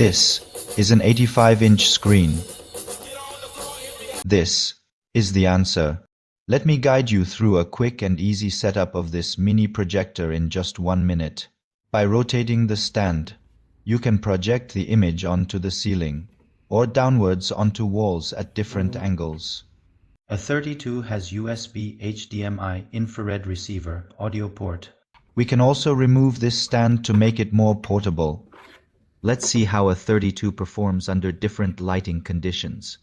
This is an 85-inch screen. This is the answer. Let me guide you through a quick and easy setup of this mini projector in just 1 minute. By rotating the stand, you can project the image onto the ceiling or downwards onto walls at different angles. A32 has USB HDMI infrared receiver audio port. We can also remove this stand to make it more portable. Let's see how A32 performs under different lighting conditions.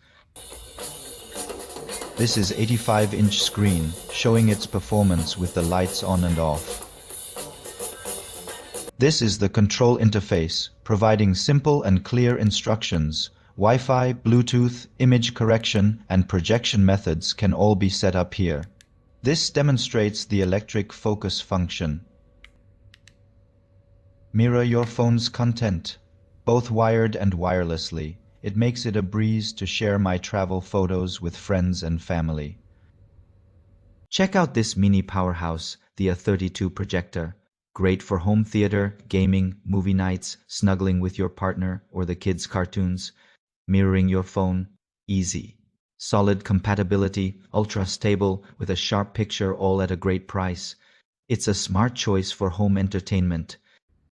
This is 85-inch screen, showing its performance with the lights on and off. This is the control interface, providing simple and clear instructions. Wi-Fi, Bluetooth, image correction, and projection methods can all be set up here. This demonstrates the electric focus function. Mirror your phone's content, both wired and wirelessly. It makes it a breeze to share my travel photos with friends and family. Check out this mini powerhouse, the A32 projector. Great for home theater, gaming, movie nights, snuggling with your partner, or the kids' cartoons. Mirroring your phone, easy. Solid compatibility, ultra stable, with a sharp picture, all at a great price. It's a smart choice for home entertainment.